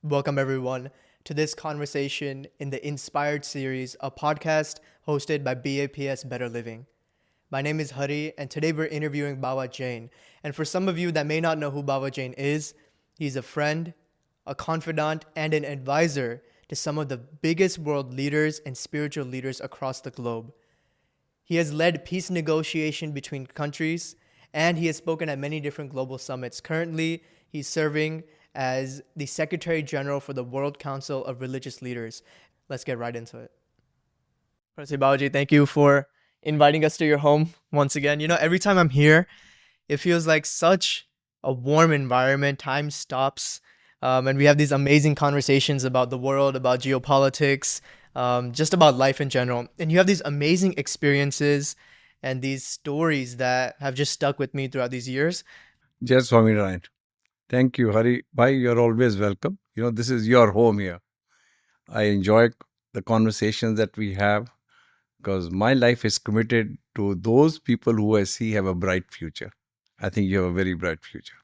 Welcome, everyone, to this conversation in the Inspired series, a podcast hosted by BAPS Better Living. My name is Hari, and today we're interviewing Bawa Jain. And for some of you that may not know who Bawa Jain is, he's a friend, a confidant, and an advisor to some of the biggest world leaders and spiritual leaders across the globe. He has led peace negotiation between countries, and he has spoken at many different global summits. Currently, he's serving as the Secretary General for the World Council of Religious Leaders. Let's get right into it. Prasi Babaji, thank you for inviting us to your home once again. Every time I'm here, it feels like such a warm environment. Time stops, and we have these amazing conversations about the world, about geopolitics, just about life in general. And you have these amazing experiences and these stories that have just stuck with me throughout these years. Yes, Swami. Thank you, Hari. Bhai, you're always welcome. This is your home here. I enjoy the conversations that we have because my life is committed to those people who I see have a bright future. I think you have a very bright future.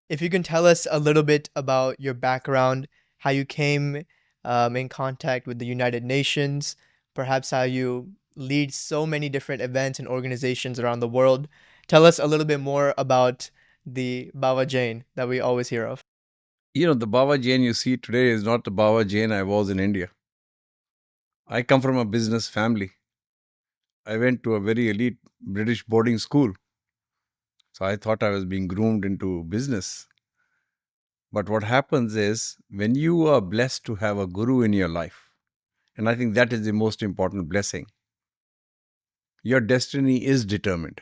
If you can tell us a little bit about your background, how you came in contact with the United Nations, perhaps how you lead so many different events and organizations around the world. Tell us a little bit more about the Bawa Jain that we always hear of. The Bawa Jain you see today is not the Bawa Jain I was in India. I come from a business family. I went to a very elite British boarding school. So I thought I was being groomed into business. But what happens is when you are blessed to have a guru in your life, and I think that is the most important blessing, your destiny is determined.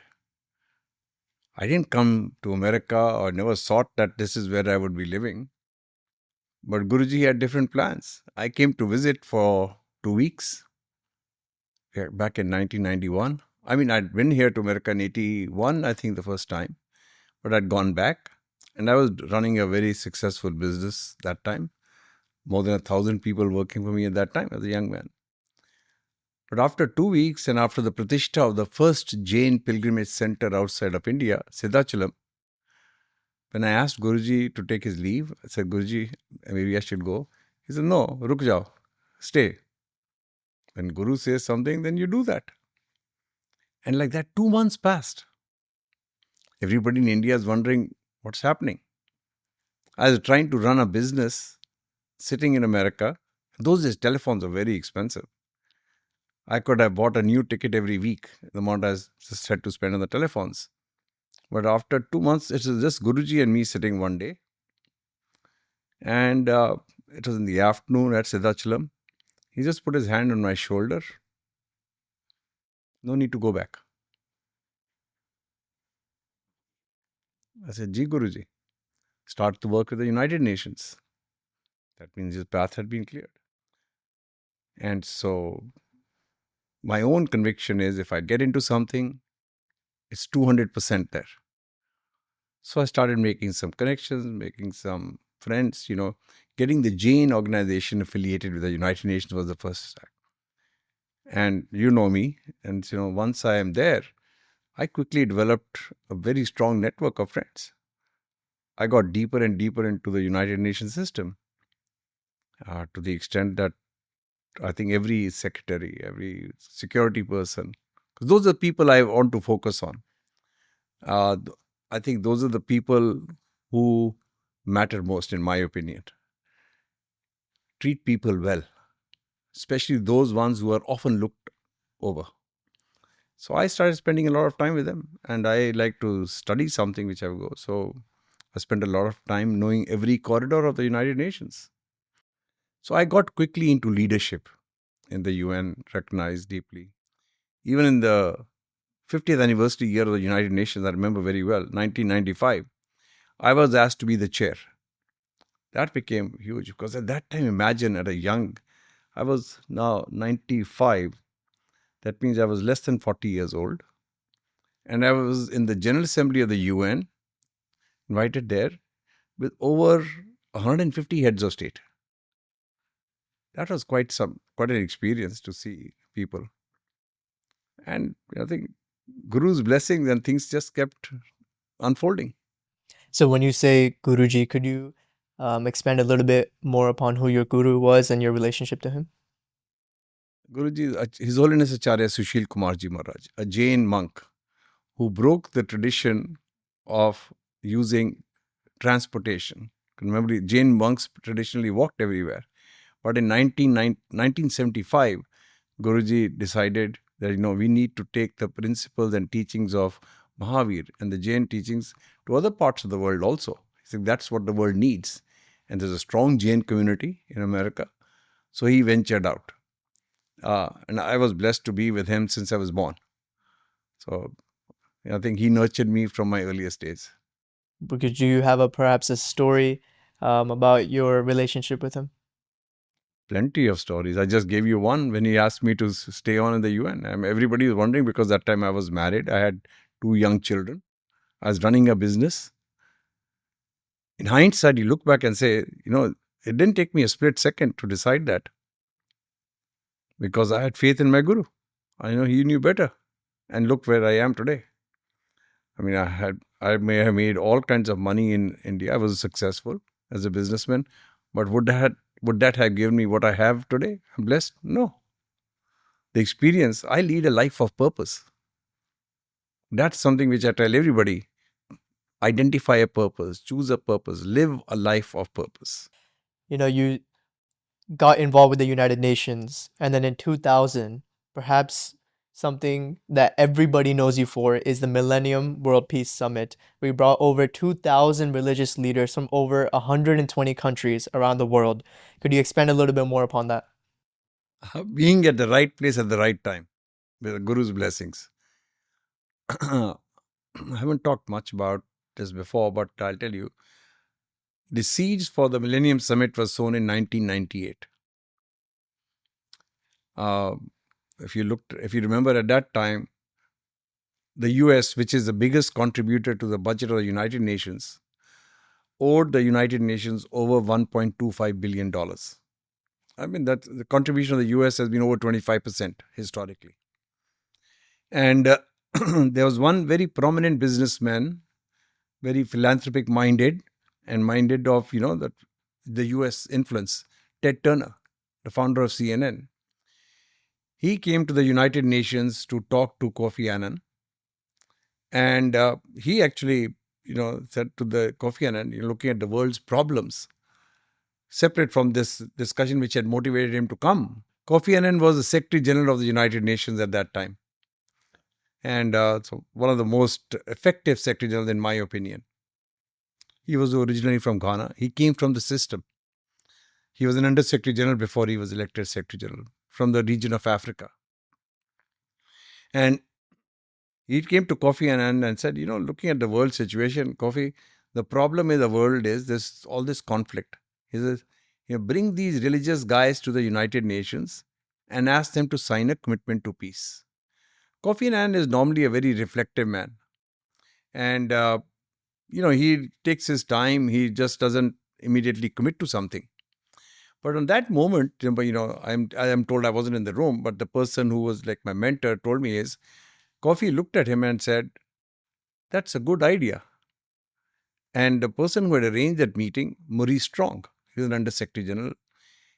I didn't come to America or never thought that this is where I would be living. But Guruji had different plans. I came to visit for 2 weeks back in 1991. I mean, I'd been here to America in 81, I think the first time. But I'd gone back and I was running a very successful business that time. More than 1,000 people working for me at that time as a young man. But after 2 weeks and after the pratishtha of the first Jain pilgrimage center outside of India, Siddhachalam, when I asked Guruji to take his leave, I said, Guruji, maybe I should go. He said, no, ruk jao, stay. When Guru says something, then you do that. And like that, 2 months passed. Everybody in India is wondering what's happening. I was trying to run a business sitting in America. Those days, telephones are very expensive. I could have bought a new ticket every week, the amount I just had to spend on the telephones. But after 2 months, it was just Guruji and me sitting one day. And it was in the afternoon at Siddhachalam. He just put his hand on my shoulder. No need to go back. I said, Ji Guruji, start to work with the United Nations. That means his path had been cleared. And so my own conviction is if I get into something, it's 200% there. So I started making some connections, making some friends, getting the Jain organization affiliated with the United Nations was the first step. And you know me, and once I am there, I quickly developed a very strong network of friends. I got deeper and deeper into the United Nations system to the extent that I think every secretary, every security person, because those are the people I want to focus on. I think those are the people who matter most, in my opinion. Treat people well, especially those ones who are often looked over. So I started spending a lot of time with them, and I like to study something which I go. So I spent a lot of time knowing every corridor of the United Nations. So I got quickly into leadership in the UN, recognized deeply. Even in the 50th anniversary year of the United Nations, I remember very well, 1995, I was asked to be the chair. That became huge because at that time, imagine I was now 95. That means I was less than 40 years old. And I was in the General Assembly of the UN, invited there with over 150 heads of state. That was quite an experience to see people. And I think Guru's blessings and things just kept unfolding. So when you say Guruji, could you expand a little bit more upon who your guru was and your relationship to him? Guruji, His Holiness Acharya Sushil Kumarji Maharaj, a Jain monk who broke the tradition of using transportation. Remember, Jain monks traditionally walked everywhere. But in 1975, Guruji decided that we need to take the principles and teachings of Mahavir and the Jain teachings to other parts of the world also. He said that's what the world needs. And there's a strong Jain community in America. So he ventured out. And I was blessed to be with him since I was born. So I think he nurtured me from my earliest days. Could you have perhaps a story about your relationship with him? Plenty of stories. I just gave you one when he asked me to stay on in the UN. Everybody was wondering because that time I was married. I had 2 young children. I was running a business. In hindsight, you look back and say, it didn't take me a split second to decide that because I had faith in my guru. I know he knew better. And look where I am today. I mean, I may have made all kinds of money in India. I was successful as a businessman. But would that have given me what I have today? I'm blessed? No. The experience, I lead a life of purpose. That's something which I tell everybody. Identify a purpose, choose a purpose, live a life of purpose. You got involved with the United Nations, and then in 2000, perhaps something that everybody knows you for is the Millennium World Peace Summit. We brought over 2,000 religious leaders from over 120 countries around the world. Could you expand a little bit more upon that? Being at the right place at the right time with the Guru's blessings. I haven't talked much about this before, but I'll tell you. The seeds for the Millennium Summit was sown in 1998. If you remember at that time, the US, which is the biggest contributor to the budget of the United Nations, owed the United Nations over $1.25 billion. I mean, that the contribution of the US has been over 25% historically. And there was one very prominent businessman, very philanthropic minded, and minded of, the US influence, Ted Turner, the founder of CNN. He came to the United Nations to talk to Kofi Annan. And he actually, said to the Kofi Annan, looking at the world's problems, separate from this discussion which had motivated him to come. Kofi Annan was the Secretary General of the United Nations at that time. And so one of the most effective Secretary Generals, in my opinion. He was originally from Ghana. He came from the system. He was an Under Secretary General before he was elected Secretary General from the region of Africa. And he came to Kofi Annan and said, looking at the world situation, Kofi, the problem in the world is this all this conflict. He says, bring these religious guys to the United Nations and ask them to sign a commitment to peace. Kofi Annan is normally a very reflective man. And, he takes his time. He just doesn't immediately commit to something. But on that moment, I am told I wasn't in the room, but the person who was like my mentor told me is, Kofi looked at him and said, that's a good idea. And the person who had arranged that meeting, Maurice Strong, he was an Under Secretary General,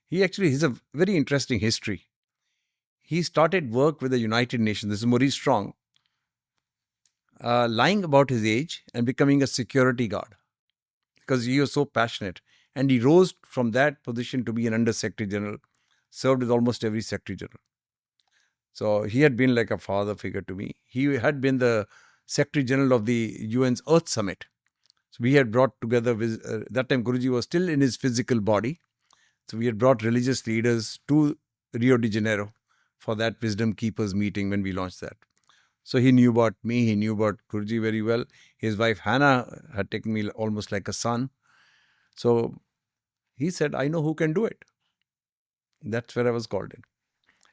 he has a very interesting history. He started work with the United Nations. This is Maurice Strong, lying about his age and becoming a security guard because he was so passionate. And he rose from that position to be an Under Secretary General, served with almost every Secretary General. So he had been like a father figure to me. He had been the Secretary General of the UN's Earth Summit. So we had brought together, that time Guruji was still in his physical body. So we had brought religious leaders to Rio de Janeiro for that Wisdom Keepers meeting when we launched that. So he knew about me, he knew about Guruji very well. His wife Hannah had taken me almost like a son. So he said, I know who can do it. That's where I was called in.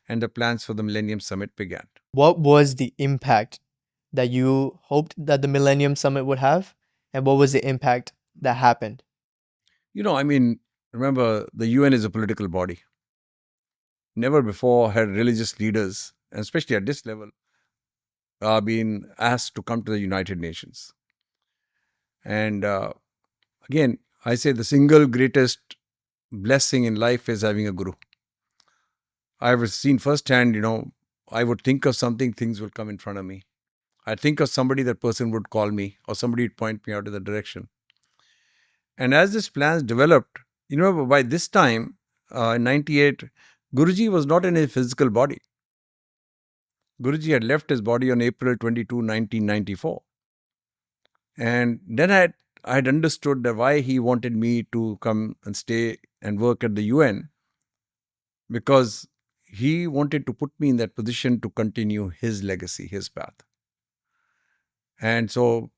And the plans for the Millennium Summit began. What was the impact that you hoped that the Millennium Summit would have? And what was the impact that happened? Remember, the UN is a political body. Never before had religious leaders, and especially at this level, been asked to come to the United Nations. And again, I say the single greatest blessing in life is having a guru. I've seen firsthand, I would think of something, things will come in front of me. I'd think of somebody, that person would call me, or somebody would point me out in the direction. And as this plans developed, by this time, in 98, Guruji was not in his physical body. Guruji had left his body on April 22, 1994. And then I had understood that why he wanted me to come and stay and work at the UN, because he wanted to put me in that position to continue his legacy, his path. And so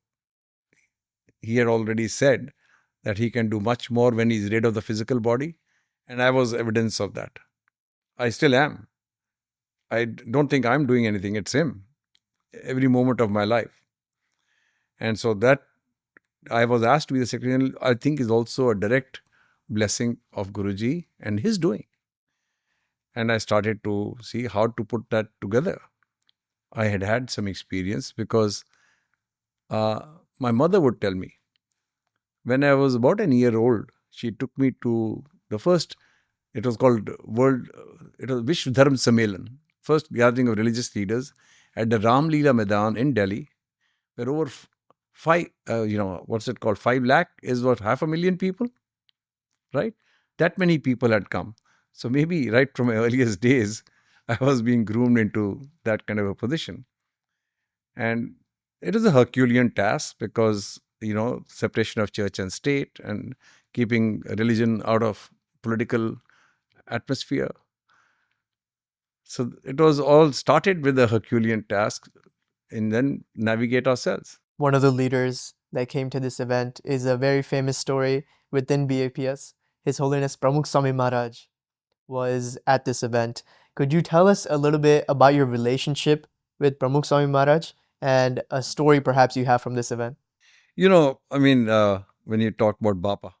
he had already said that he can do much more when he's rid of the physical body. And I was evidence of that. I still am. I don't think I'm doing anything. It's him. Every moment of my life. And so that I was asked to be the secretary, I think is also a direct blessing of Guruji and his doing. And I started to see how to put that together. I had had some experience because my mother would tell me, when I was about a year old, she took me to the first, it was called Vishwa Dharm Sammelan, first gathering of religious leaders at the Ram Leela Maidan in Delhi, where over 5 lakh is what, 500,000 people, right? That many people had come. So maybe right from my earliest days, I was being groomed into that kind of a position. And it is a Herculean task because, separation of church and state and keeping religion out of political atmosphere. So it was all started with a Herculean task and then navigate ourselves. One of the leaders that came to this event is a very famous story within BAPS. His Holiness Pramukh Swami Maharaj was at this event. Could you tell us a little bit about your relationship with Pramukh Swami Maharaj and a story perhaps you have from this event? When you talk about Bapa,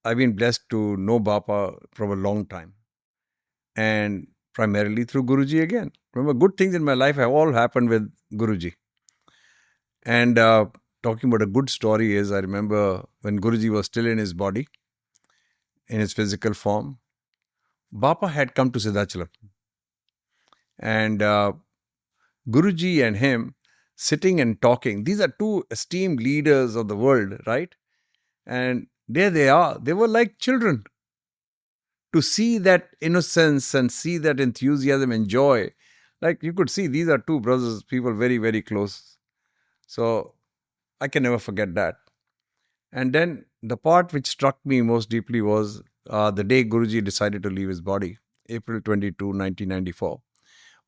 I've been blessed to know Bapa from a long time, and primarily through Guruji again. Remember, good things in my life have all happened with Guruji. And talking about a good story is, I remember when Guruji was still in his body, in his physical form, Bapa had come to Siddhachalam. And Guruji and him sitting and talking. These are two esteemed leaders of the world, right? And there they are. They were like children. To see that innocence and see that enthusiasm and joy, like you could see, these are two brothers, people very, very close. So I can never forget that. And then the part which struck me most deeply was the day Guruji decided to leave his body, April 22, 1994.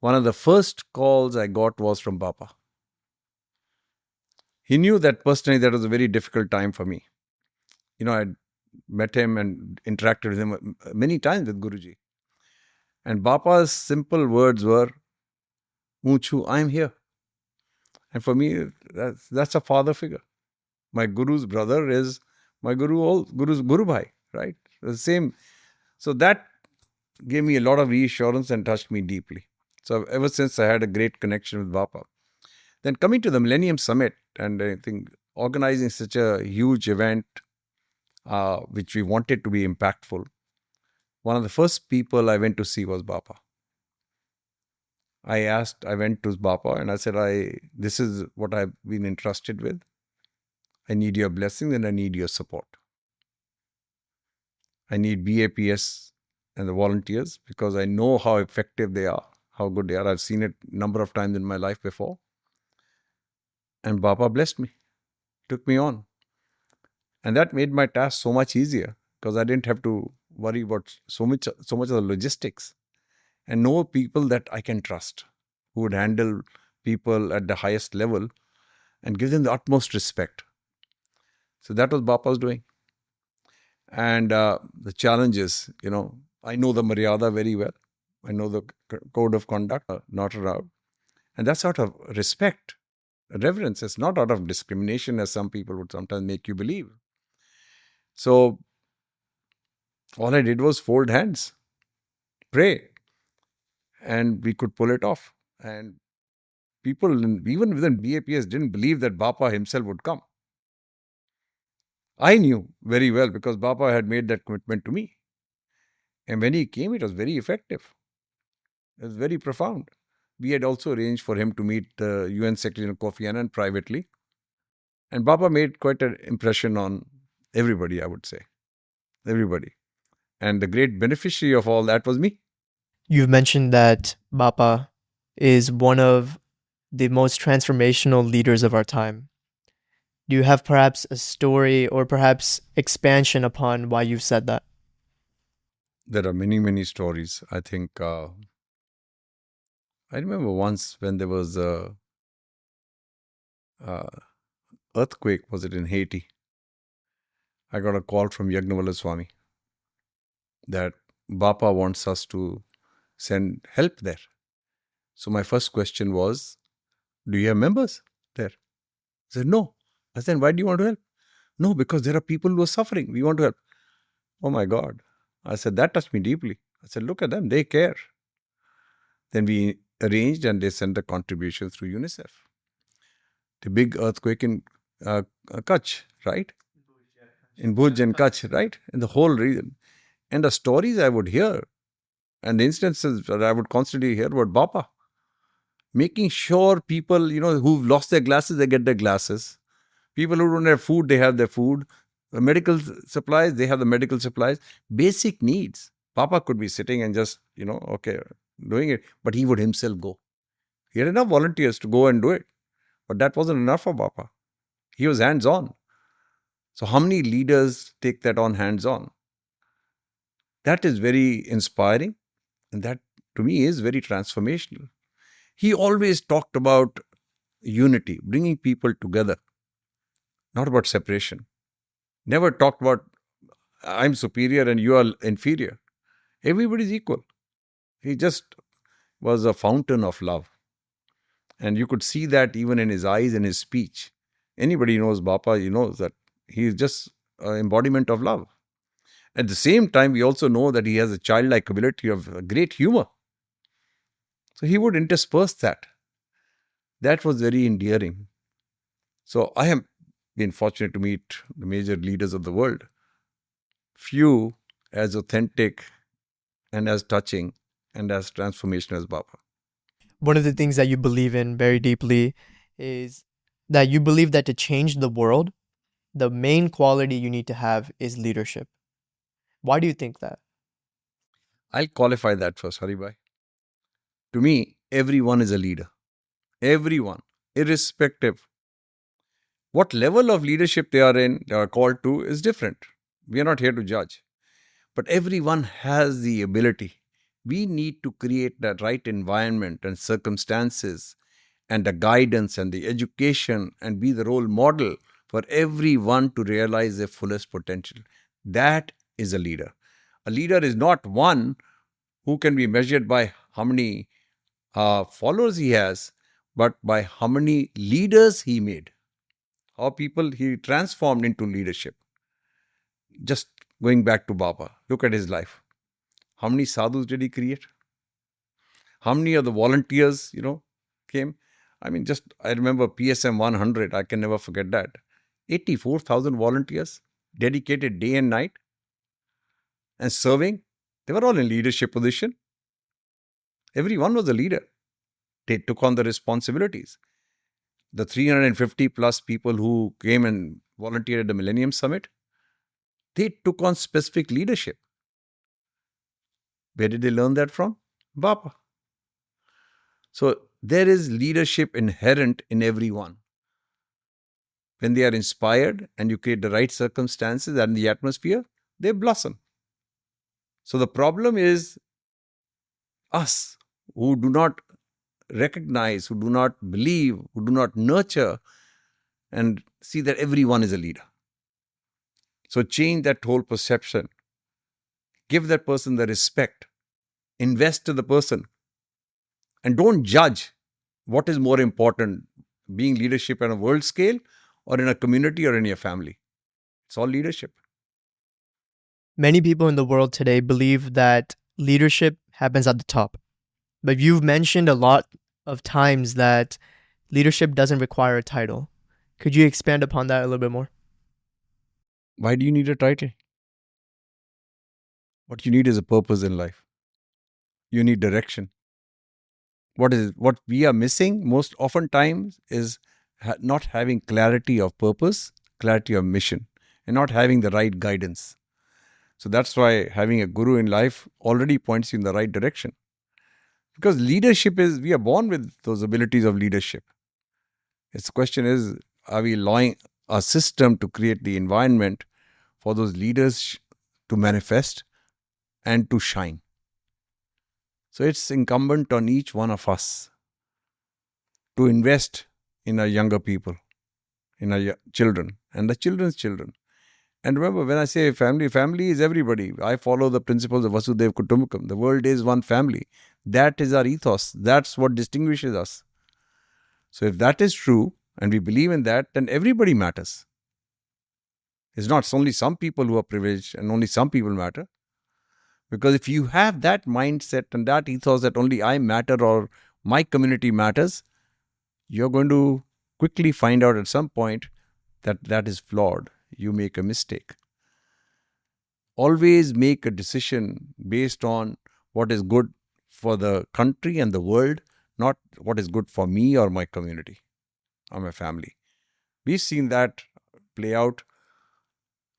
One of the first calls I got was from Bapa. He knew that personally that was a very difficult time for me. I'd met him and interacted with him many times with Guruji. And Bapa's simple words were, Muchu, I'm here. And for me, that's a father figure. My Guru's brother is my Guru's Guru Bhai, right? The same. So that gave me a lot of reassurance and touched me deeply. So ever since, I had a great connection with Bapa. Then coming to the Millennium Summit, and I think organizing such a huge event, which we wanted to be impactful, one of the first people I went to see was Bapa. I went to Bapa and I said, this is what I've been entrusted with. I need your blessings and I need your support. I need BAPS and the volunteers because I know how effective they are, how good they are. I've seen it a number of times in my life before. And Bapa blessed me, took me on. And that made my task so much easier because I didn't have to worry about so much of the logistics, and know people that I can trust, who would handle people at the highest level and give them the utmost respect. So that was Bapa's doing. And the challenges, I know the Maryada very well. I know the code of conduct, not allowed. And that's out of respect, reverence. It's not out of discrimination, as some people would sometimes make you believe. So all I did was fold hands, pray, and we could pull it off. And people, even within BAPS, didn't believe that Bapa himself would come. I knew very well because Baba had made that commitment to me. And when he came, it was very effective. It was very profound. We had also arranged for him to meet the UN Secretary Kofi Annan privately. And Baba made quite an impression on everybody, I would say. Everybody. And the great beneficiary of all that was me. You've mentioned that Bapa is one of the most transformational leaders of our time. Do you have perhaps a story or perhaps expansion upon why you've said that? There are many, many stories. I think I remember once when there was a earthquake, was it in Haiti? I got a call from Yagnavala Swami that Bapa wants us to send help there. So my first question was, do you have members there? I said, no. I said, why do you want to help? No, because there are people who are suffering. We want to help. Oh my God. I said, that touched me deeply. I said, look at them. They care. Then we arranged and they sent the contribution through UNICEF. The big earthquake in Kutch, right? In Bhuj and Kutch, right? In the whole region. And the stories I would hear and the instances that I would constantly hear about Bapa. Making sure people, who've lost their glasses, they get their glasses. People who don't have food, they have their food. The medical supplies, they have the medical supplies. Basic needs. Papa could be sitting and just, doing it. But he would himself go. He had enough volunteers to go and do it. But that wasn't enough for Papa. He was hands-on. So how many leaders take that on hands-on? That is very inspiring. And that, to me, is very transformational. He always talked about unity, bringing people together, not about separation. Never talked about, I'm superior and you are inferior. Everybody's equal. He just was a fountain of love. And you could see that even in his eyes and his speech. Anybody knows Bapa, knows that he is just an embodiment of love. At the same time, we also know that he has a childlike ability of great humor. So he would intersperse that. That was very endearing. So I have been fortunate to meet the major leaders of the world. Few as authentic and as touching and as transformational as Baba. One of the things that you believe in very deeply is that you believe that to change the world, the main quality you need to have is leadership. Why do you think that? I'll qualify that first, Haribhai. To me, everyone is a leader. Everyone, irrespective. What level of leadership they are called to is different. We are not here to judge. But everyone has the ability. We need to create that right environment and circumstances and the guidance and the education and be the role model for everyone to realize their fullest potential. That is a leader. A leader is not one who can be measured by how many followers he has, but by how many leaders he made, how people he transformed into leadership. Just going back to Baba, look at his life. How many sadhus did he create? How many of the volunteers, came? I remember PSM 100, I can never forget that. 84,000 volunteers dedicated day and night and serving. They were all in leadership position. Everyone was a leader. They took on the responsibilities. The 350 plus people who came and volunteered at the Millennium Summit, they took on specific leadership. Where did they learn that from? Baba. So there is leadership inherent in everyone. When they are inspired and you create the right circumstances and the atmosphere, they blossom. So the problem is us who do not recognize, who do not believe, who do not nurture and see that everyone is a leader. So change that whole perception. Give that person the respect. Invest in the person. And don't judge what is more important, being leadership on a world scale or in a community or in your family. It's all leadership. Many people in the world today believe that leadership happens at the top. But you've mentioned a lot of times that leadership doesn't require a title. Could you expand upon that a little bit more? Why do you need a title? What you need is a purpose in life. You need direction. What we are missing most often times is not having clarity of purpose, clarity of mission, and not having the right guidance. So that's why having a guru in life already points you in the right direction. Because leadership is, we are born with those abilities of leadership. Its question is, are we allowing a system to create the environment for those leaders to manifest and to shine? So it's incumbent on each one of us to invest in our younger people, in our children and the children's children. And remember, when I say family, family is everybody. I follow the principles of Vasudhaiva Kutumbakam. The world is one family. That is our ethos. That's what distinguishes us. So if that is true, and we believe in that, then everybody matters. It's not only some people who are privileged and only some people matter. Because if you have that mindset and that ethos that only I matter or my community matters, you're going to quickly find out at some point that that is flawed. You make a mistake. Always make a decision based on what is good for the country and the world, not what is good for me or my community or my family. We've seen that play out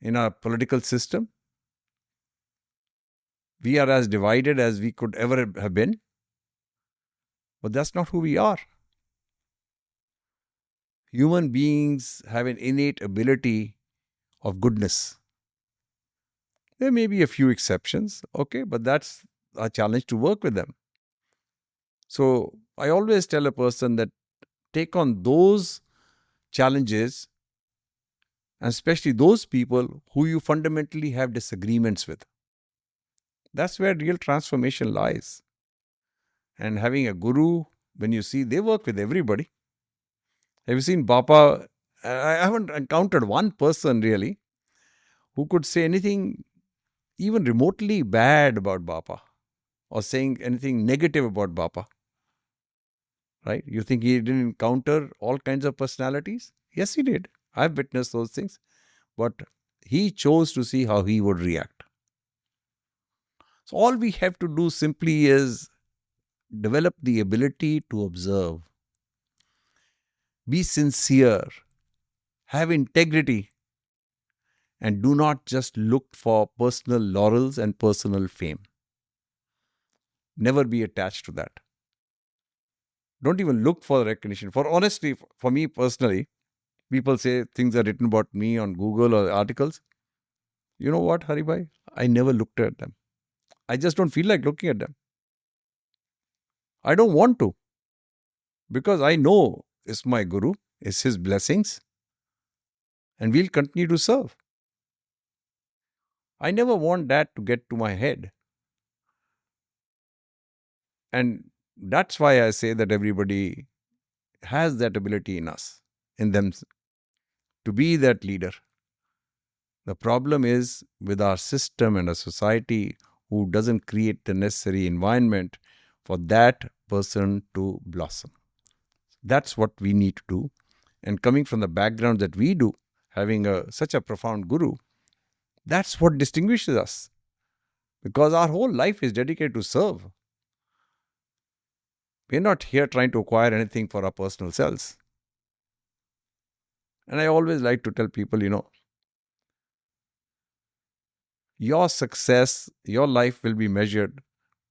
in our political system. We are as divided as we could ever have been, but that's not who we are. Human beings have an innate ability of goodness. There may be a few exceptions, okay, but that's a challenge to work with them. So I always tell a person that take on those challenges, and especially those people who you fundamentally have disagreements with. That's where real transformation lies. And having a guru, when you see, they work with everybody. Have you seen Bapa? I haven't encountered one person really who could say anything even remotely bad about Bapa or saying anything negative about Bapa. Right? You think he didn't encounter all kinds of personalities? Yes, he did. I've witnessed those things. But he chose to see how he would react. So all we have to do simply is develop the ability to observe, be sincere, have integrity, and do not just look for personal laurels and personal fame. Never be attached to that. Don't even look for recognition. For honestly, for me personally, people say things are written about me on Google or articles. You know what, Haribhai? I never looked at them. I just don't feel like looking at them. I don't want to. Because I know it's my Guru, it's his blessings, and we'll continue to serve. I never want that to get to my head. And that's why I say that everybody has that ability in us, in them, to be that leader. The problem is with our system and a society who doesn't create the necessary environment for that person to blossom. That's what we need to do. And coming from the background that we do, having such a profound guru, that's what distinguishes us. Because our whole life is dedicated to serve. We're not here trying to acquire anything for our personal selves. And I always like to tell people, your success, your life will be measured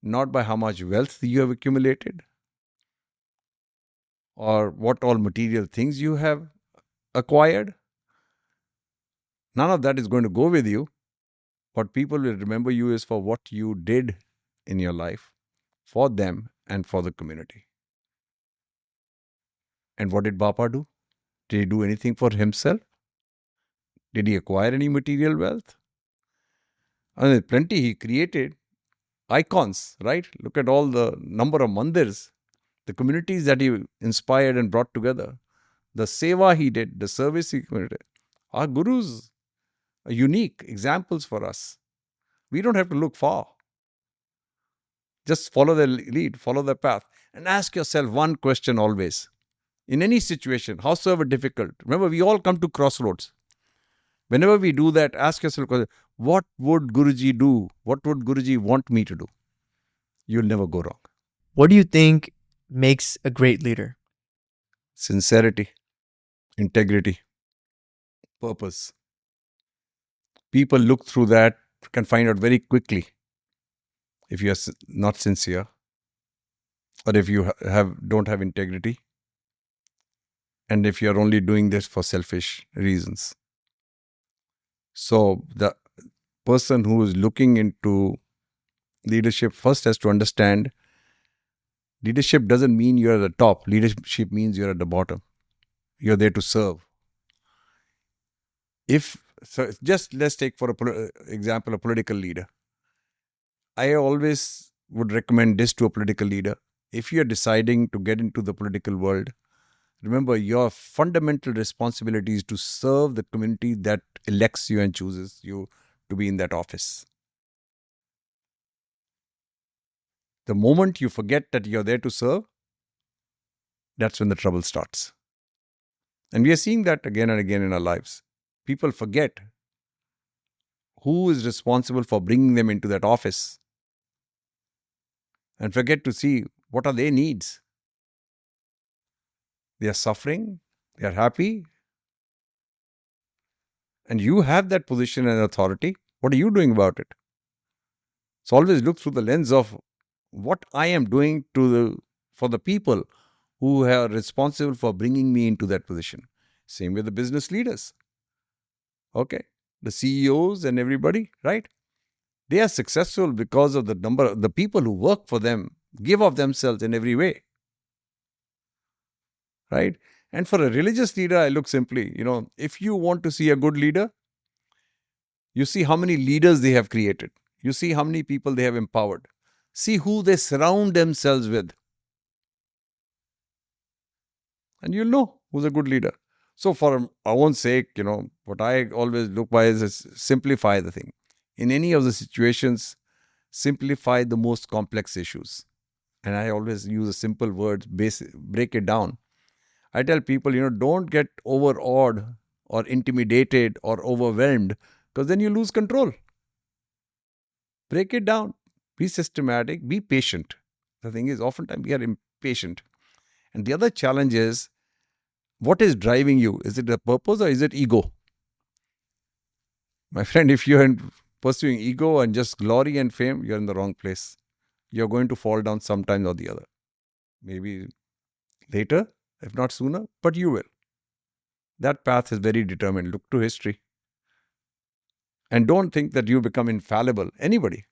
not by how much wealth you have accumulated or what all material things you have acquired. None of that is going to go with you. What people will remember you is for what you did in your life for them and for the community. And what did Bapa do? Did he do anything for himself? Did he acquire any material wealth? And plenty he created icons, right? Look at all the number of mandirs, the communities that he inspired and brought together, the seva he did, the service he committed. Our gurus are unique examples for us. We don't have to look far. Just follow their lead, follow their path, and ask yourself one question always. In any situation, howsoever difficult, remember we all come to crossroads. Whenever we do that, ask yourself, what would Guruji do? What would Guruji want me to do? You'll never go wrong. What do you think makes a great leader? Sincerity, integrity, purpose. People look through that, can find out very quickly if you are not sincere, or if you don't have integrity, and if you are only doing this for selfish reasons. So the person who is looking into leadership first has to understand leadership doesn't mean you're at the top. Leadership means you're at the bottom. You're there to serve. So just let's take for example a political leader. I always would recommend this to a political leader. If you're deciding to get into the political world, remember your fundamental responsibility is to serve the community that elects you and chooses you to be in that office. The moment you forget that you're there to serve, that's when the trouble starts. And we are seeing that again and again in our lives. People forget who is responsible for bringing them into that office and forget to see what are their needs. They are suffering, they are happy, and you have that position and authority. What are you doing about it? So always look through the lens of what I am doing for the people who are responsible for bringing me into that position. Same with the business leaders. Okay, the CEOs and everybody, right? They are successful because of the people who work for them, give of themselves in every way. Right? And for a religious leader, I look simply, if you want to see a good leader, you see how many leaders they have created. You see how many people they have empowered. See who they surround themselves with. And you'll know who's a good leader. So for our own sake, what I always look by is simplify the thing. In any of the situations, simplify the most complex issues. And I always use a simple word, break it down. I tell people, don't get overawed or intimidated or overwhelmed, because then you lose control. Break it down. Be systematic. Be patient. The thing is, oftentimes we are impatient. And the other challenge is, what is driving you? Is it a purpose or is it ego? My friend, if you're pursuing ego and just glory and fame, you're in the wrong place. You're going to fall down sometime or the other. Maybe later, if not sooner, but you will. That path is very determined. Look to history. And don't think that you become infallible. Anybody.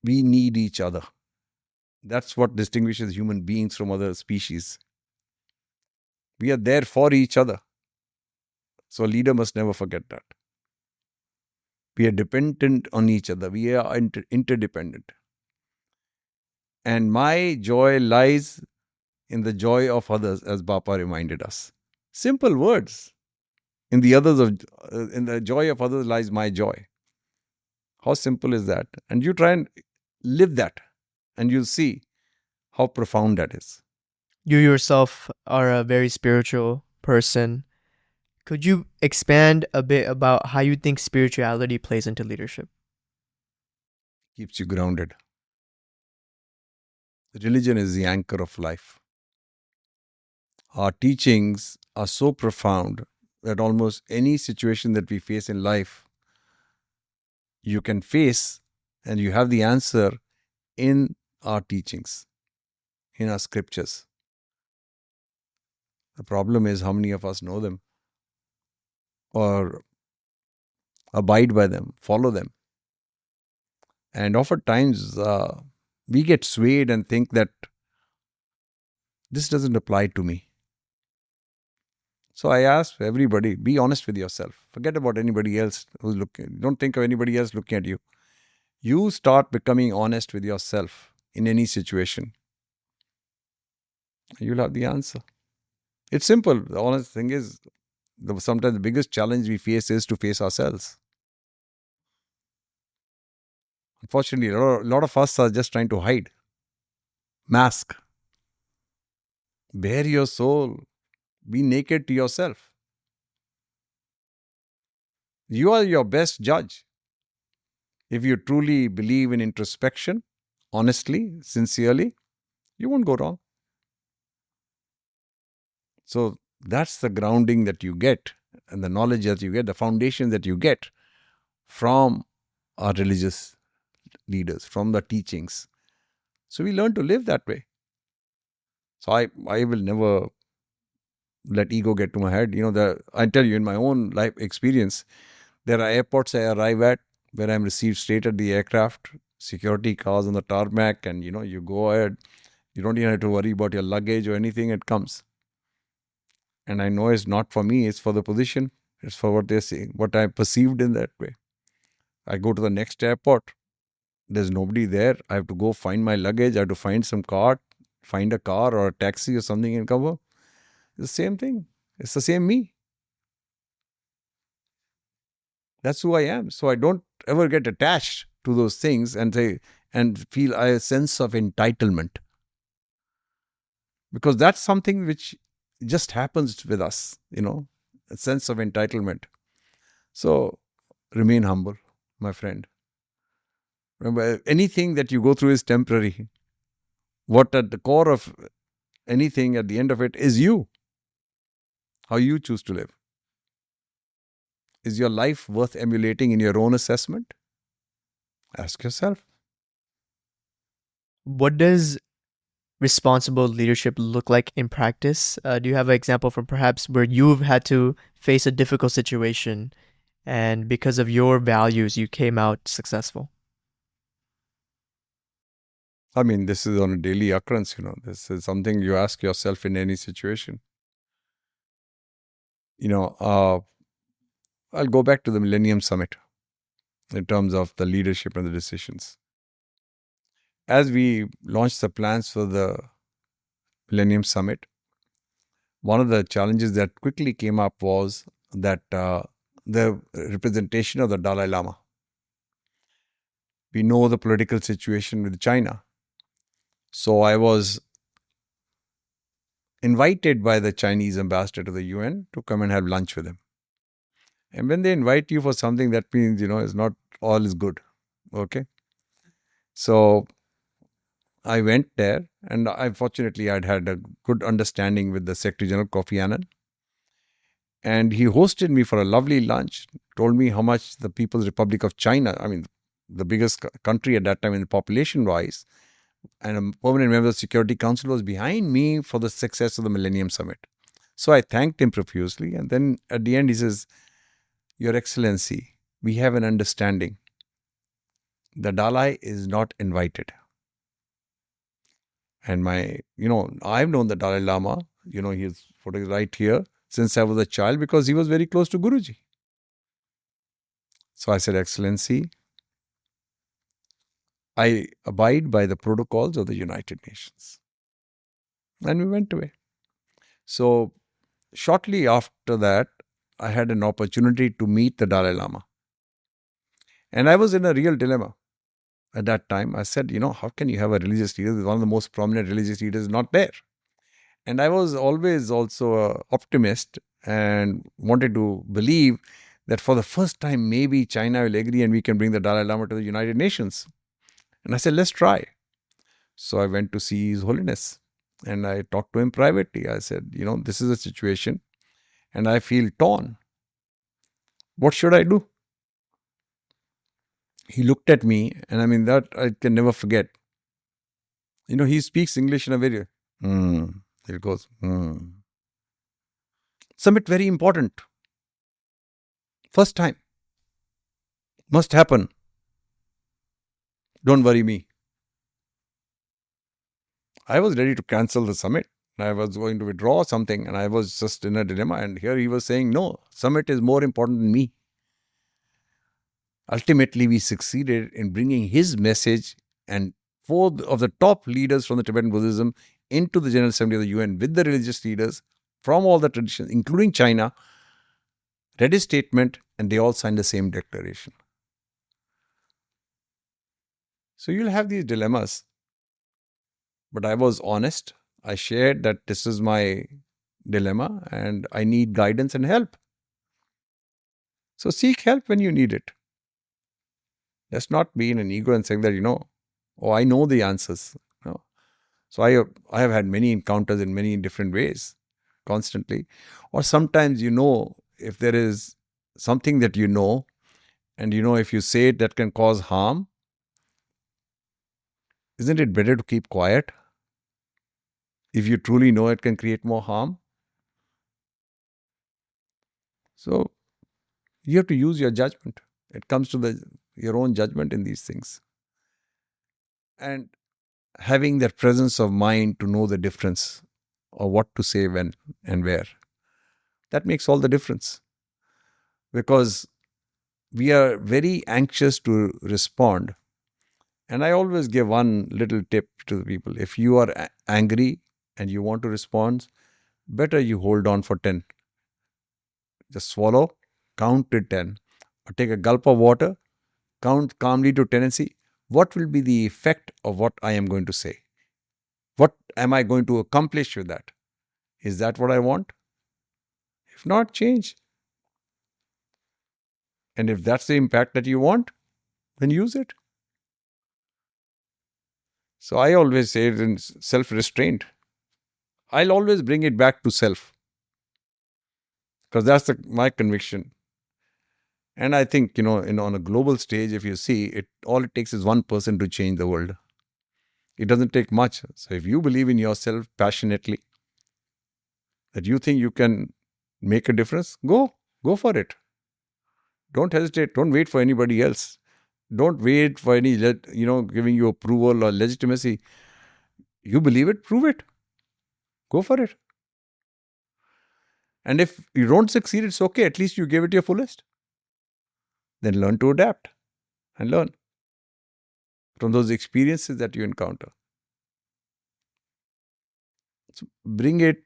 We need each other. That's what distinguishes human beings from other species. We are there for each other. So a leader must never forget that. We are dependent on each other. We are interdependent. And my joy lies in the joy of others, as Bapa reminded us. Simple words. In the joy of others lies my joy. How simple is that? And you try and live that, and you'll see how profound that is. You yourself are a very spiritual person. Could you expand a bit about how you think spirituality plays into leadership? Keeps you grounded. Religion is the anchor of life. Our teachings are so profound that almost any situation that we face in life, you can face and you have the answer in our teachings, in our scriptures. The problem is how many of us know them or abide by them, follow them. And oftentimes we get swayed and think that this doesn't apply to me. So I ask everybody, be honest with yourself. Forget about anybody else who's looking. Don't think of anybody else looking at you. You start becoming honest with yourself in any situation. You'll have the answer. It's simple. The honest thing is, sometimes the biggest challenge we face is to face ourselves. Unfortunately, a lot of us are just trying to hide. Mask. Bare your soul. Be naked to yourself. You are your best judge. If you truly believe in introspection, honestly, sincerely, you won't go wrong. So that's the grounding that you get and the knowledge that you get, the foundation that you get from our religious leaders, from the teachings. So we learn to live that way. So I will never let ego get to my head. I tell you, in my own life experience, there are airports I arrive at where I'm received straight at the aircraft, security cars on the tarmac, and you go ahead. You don't even have to worry about your luggage or anything. It comes. And I know it's not for me, it's for the position. It's for what they're saying, what I perceived in that way. I go to the next airport. There's nobody there. I have to go find my luggage. I have to find some cart, find a car or a taxi or something and cover. It's the same thing. It's the same me. That's who I am. So I don't ever get attached to those things and feel a sense of entitlement. Because that's something which just happens with us, a sense of entitlement. So remain humble, my friend. Remember, anything that you go through is temporary. What at the core of anything, at the end of it, is you. How you choose to live. Is your life worth emulating in your own assessment? Ask yourself. What does responsible leadership look like in practice? Do you have an example from perhaps where you've had to face a difficult situation and because of your values, you came out successful? I mean, this is on a daily occurrence, This is something you ask yourself in any situation. I'll go back to the Millennium Summit in terms of the leadership and the decisions. As we launched the plans for the Millennium Summit, one of the challenges that quickly came up was that the representation of the Dalai Lama. We know the political situation with China. So I was invited by the Chinese ambassador to the UN to come and have lunch with him. And when they invite you for something, that means, it's not all is good. Okay. So I went there, and unfortunately, I'd had a good understanding with the Secretary General, Kofi Annan. And he hosted me for a lovely lunch, told me how much the People's Republic of China, I mean, the biggest country at that time in population-wise, and a permanent member of the Security Council, was behind me for the success of the Millennium Summit. So I thanked him profusely. And then at the end, he says, Your Excellency, we have an understanding. The Dalai is not invited. And I've known the Dalai Lama, his photo is right here, since I was a child, because he was very close to Guruji. So I said, Excellency, I abide by the protocols of the United Nations. And we went away. So shortly after that, I had an opportunity to meet the Dalai Lama. And I was in a real dilemma at that time. I said, how can you have a religious leader? One of the most prominent religious leaders not there. And I was always also an optimist and wanted to believe that for the first time, maybe China will agree and we can bring the Dalai Lama to the United Nations. And I said, let's try. So I went to see His Holiness and I talked to him privately. I said, this is a situation and I feel torn. What should I do? He looked at me, and that I can never forget. He speaks English in a very, it goes, Summit very important. First time. Must happen. Don't worry me. I was ready to cancel the summit. I was going to withdraw something and I was just in a dilemma. And here he was saying, no, summit is more important than me. Ultimately, we succeeded in bringing his message and 4 of the top leaders from the Tibetan Buddhism into the General Assembly of the UN with the religious leaders from all the traditions, including China, read his statement, and they all signed the same declaration. So you'll have these dilemmas. But I was honest. I shared that this is my dilemma and I need guidance and help. So seek help when you need it. Let's not be in an ego and saying that, oh, I know the answers. No. So I have had many encounters in many different ways, constantly. Or sometimes, if there is something that and if you say it that can cause harm, isn't it better to keep quiet? If you truly know it can create more harm. So you have to use your judgment. It comes to your own judgment in these things. And having that presence of mind to know the difference of what to say when and where. That makes all the difference. Because we are very anxious to respond. And I always give one little tip to the people. If you are angry and you want to respond, better you hold on for 10. Just swallow, count to 10. Or take a gulp of water, count calmly to 10 and see what will be the effect of what I am going to say. What am I going to accomplish with that? Is that what I want? If not, change. And if that's the impact that you want, then use it. So I always say it in self-restraint. I'll always bring it back to self. Because that's my conviction. And I think, on a global stage, if you see, all it takes is one person to change the world. It doesn't take much. So if you believe in yourself passionately, that you think you can make a difference, go for it. Don't hesitate. Don't wait for anybody else. Don't wait for any, giving you approval or legitimacy. You believe it, prove it. Go for it. And if you don't succeed, it's okay. At least you gave it your fullest. Then learn to adapt and learn from those experiences that you encounter. So bring it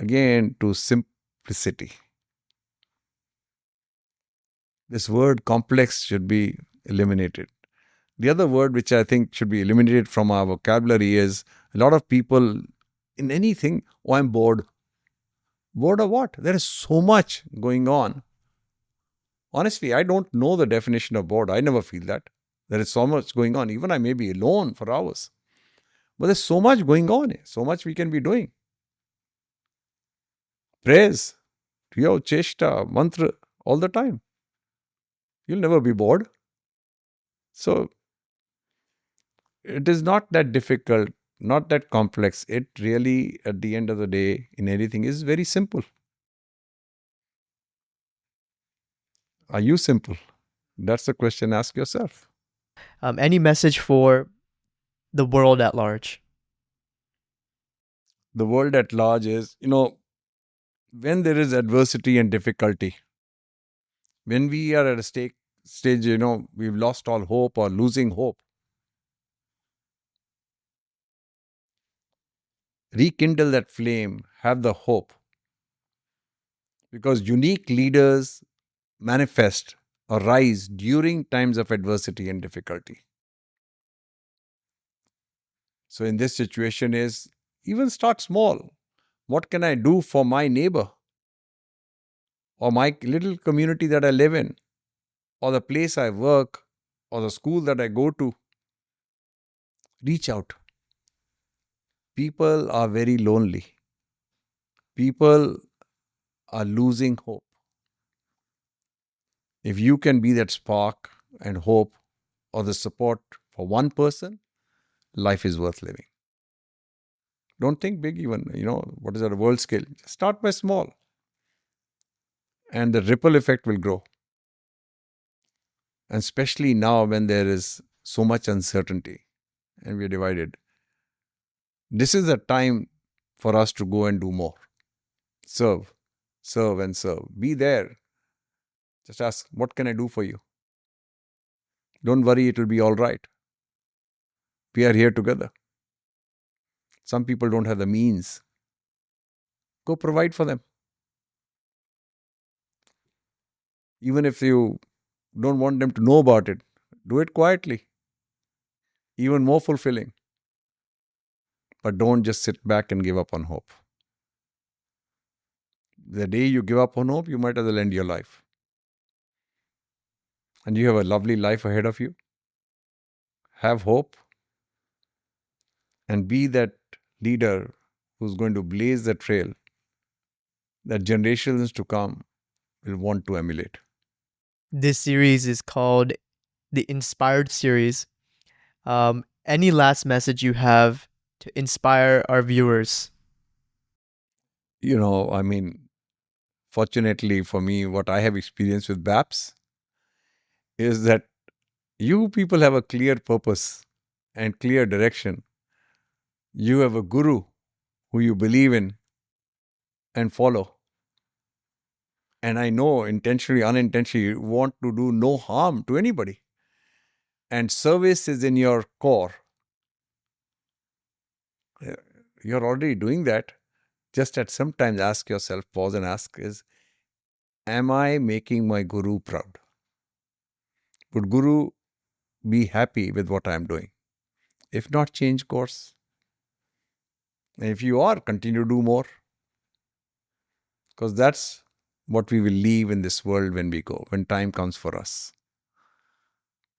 again to simplicity. This word complex should be eliminated. The other word which I think should be eliminated from our vocabulary is a lot of people in anything, oh, I'm bored. Bored of what? There is so much going on. Honestly, I don't know the definition of bored. I never feel that. There is so much going on. Even I may be alone for hours. But there's so much going on. So much we can be doing. Prayers, Kriya, Cheshta, Mantra, all the time. You'll never be bored. So it is not that difficult, not that complex. It really, at the end of the day, in anything, is very simple. Are you simple? That's the question. Ask yourself. Any message for the world at large? The world at large is, when there is adversity and difficulty, when we are at a stage, we've lost all hope or losing hope, rekindle that flame, have the hope. Because unique leaders manifest or rise during times of adversity and difficulty. So in this situation is, even start small. What can I do for my neighbor? Or my little community that I live in? Or the place I work? Or the school that I go to? Reach out. People are very lonely. People are losing hope. If you can be that spark and hope or the support for one person, life is worth living. Don't think big even, what is at a world scale. Just start by small. And the ripple effect will grow. And especially now when there is so much uncertainty and we are divided. This is the time for us to go and do more. Serve and serve. Be there. Just ask, what can I do for you? Don't worry, it will be all right. We are here together. Some people don't have the means. Go provide for them. Even if you don't want them to know about it, do it quietly. Even more fulfilling. But don't just sit back and give up on hope. The day you give up on hope, you might as well end your life. and you have a lovely life ahead of you. Have hope and be that leader who's going to blaze the trail that generations to come will want to emulate. This series is called the Inspired series. Any last message you have to inspire our viewers? I mean, fortunately for me, what I have experienced with BAPS is that you people have a clear purpose and clear direction. You have a guru who you believe in and follow. And I know intentionally, unintentionally, you want to do no harm to anybody. And service is in your core. You're already doing that. Just at some times ask yourself, pause and ask am I making my guru proud? Would guru be happy with what I'm doing? If not, change course. And if you are, continue to do more. Because that's what we will leave in this world when we go, when time comes for us.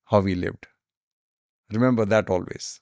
How we lived. Remember that always.